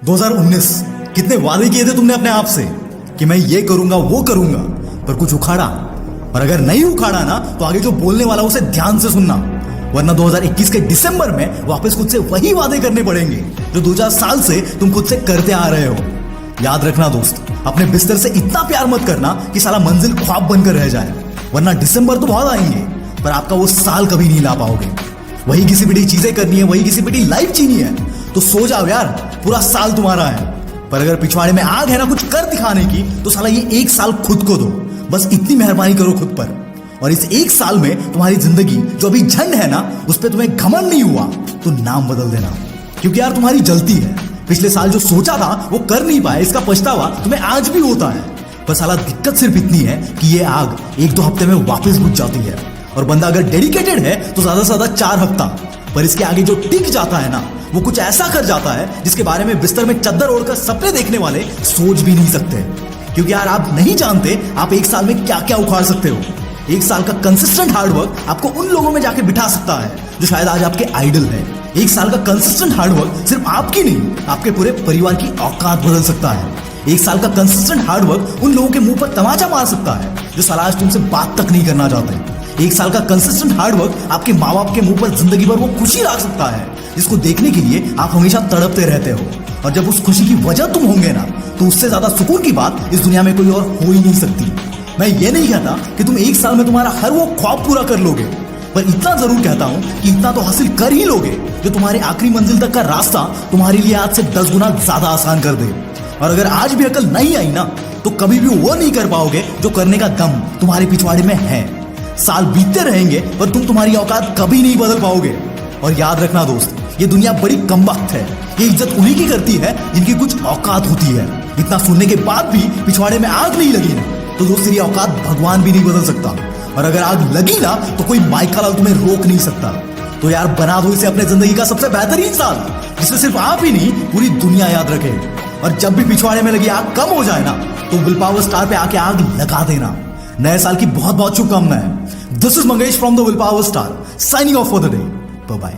2019 कितने वादे किए थे तुमने अपने आप से कि मैं ये करूंगा वो करूंगा, पर कुछ उखाड़ा। और अगर नहीं उखाड़ा ना तो आगे जो बोलने वाला उसे ध्यान से सुनना, वरना 2021 के दिसंबर में वापस खुद से वही वादे करने पड़ेंगे जो 2000 साल से तुम खुद से करते आ रहे हो। याद रखना दोस्त, अपने बिस्तर से इतना प्यार मत करना कि साला मंजिल ख्वाब बनकर रह जाए, वरना दिसंबर तो बहुत आएंगे पर आपका वो साल कभी नहीं ला पाओगे। वही किसी पिटी चीजें करनी है, वही किसी पिटी लाइफ जीनी है, तो सो जाओ यार, पूरा साल तुम्हारा है। पर अगर पिछवाड़े में आग है ना कुछ कर दिखाने की, तो साला ये एक साल खुद को दो, बस इतनी मेहरबानी करो खुद पर। और इस एक साल में तुम्हारी जिंदगी जो अभी झंड है ना, उस पर तुम्हें घमंड नहीं हुआ तो नाम बदल देना, क्योंकि यार तुम्हारी जलती है। पिछले साल जो सोचा था वो कर नहीं पाए, इसका पछतावा तुम्हें आज भी होता है। पर साला दिक्कत सिर्फ इतनी है कि ये आग 1-2 हफ्ते में वापस बुझ जाती है, और बंदा अगर डेडिकेटेड है तो ज्यादा से ज्यादा 4 हफ्ता। पर इसके आगे जो टिक जाता है ना, वो कुछ ऐसा कर जाता है जिसके बारे में बिस्तर में चद्दर ओढ़कर सपने देखने वाले सोच भी नहीं सकते। क्योंकि यार आप नहीं जानते आप एक साल में क्या क्या उखाड़ सकते हो। एक साल का कंसिस्टेंट हार्डवर्क आपको उन लोगों में जाके बिठा सकता है जो शायद आज आपके आइडल है। एक साल का कंसिस्टेंट हार्डवर्क सिर्फ आपकी नहीं, आपके पूरे परिवार की औकात बदल सकता है। एक साल का कंसिस्टेंट हार्डवर्क उन लोगों के मुंह पर तमाचा मार सकता है जो साला आज तुमसे बात तक नहीं करना चाहते। एक साल का कंसिस्टेंट हार्डवर्क आपके माँ बाप के मुंह पर जिंदगी भर वो खुशी ला सकता है जिसको देखने के लिए आप हमेशा तड़पते रहते हो। और जब उस खुशी की वजह तुम होंगे ना, तो उससे ज्यादा सुकून की बात इस दुनिया में कोई और हो ही नहीं सकती। मैं ये नहीं कहता कि तुम एक साल में तुम्हारा हर वो ख्वाब पूरा कर लोगे, पर इतना जरूर कहता हूं कि इतना तो हासिल कर ही लोगे जो तुम्हारे आखिरी मंजिल तक का रास्ता तुम्हारे लिए आज से 10 गुना ज्यादा आसान कर दे। और अगर आज भी अकल नहीं आई ना, तो कभी भी वो नहीं कर पाओगे जो करने का दम तुम्हारे पिछवाड़े में है। साल बीतते रहेंगे पर तुम तुम्हारी औकात कभी नहीं बदल पाओगे। और याद रखना दोस्त, ये दुनिया बड़ी कमबख्त है। ये इज्जत उन्हीं की करती है जिनकी कुछ औकात होती है। इतना सुनने के बाद भी पिछवाड़े में आग नहीं लगी ना, तो दोस्त तेरी औकात भगवान भी नहीं बदल सकता। और अगर आग लगी ना, तो कोई माइका लाल तुम्हें रोक नहीं सकता। तो यार बना दो इसे अपने जिंदगी का सबसे बेहतरीन साल, जिसमें सिर्फ आप ही नहीं पूरी दुनिया याद रखे। और जब भी पिछवाड़े में लगी आग कम हो जाए ना, तो विल पावर स्टार पे आके आग लगा देना। नए साल की बहुत बहुत शुभकामनाएं। This is Mangesh from the will power star, signing off for the day. Bye bye.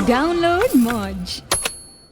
Download Moj.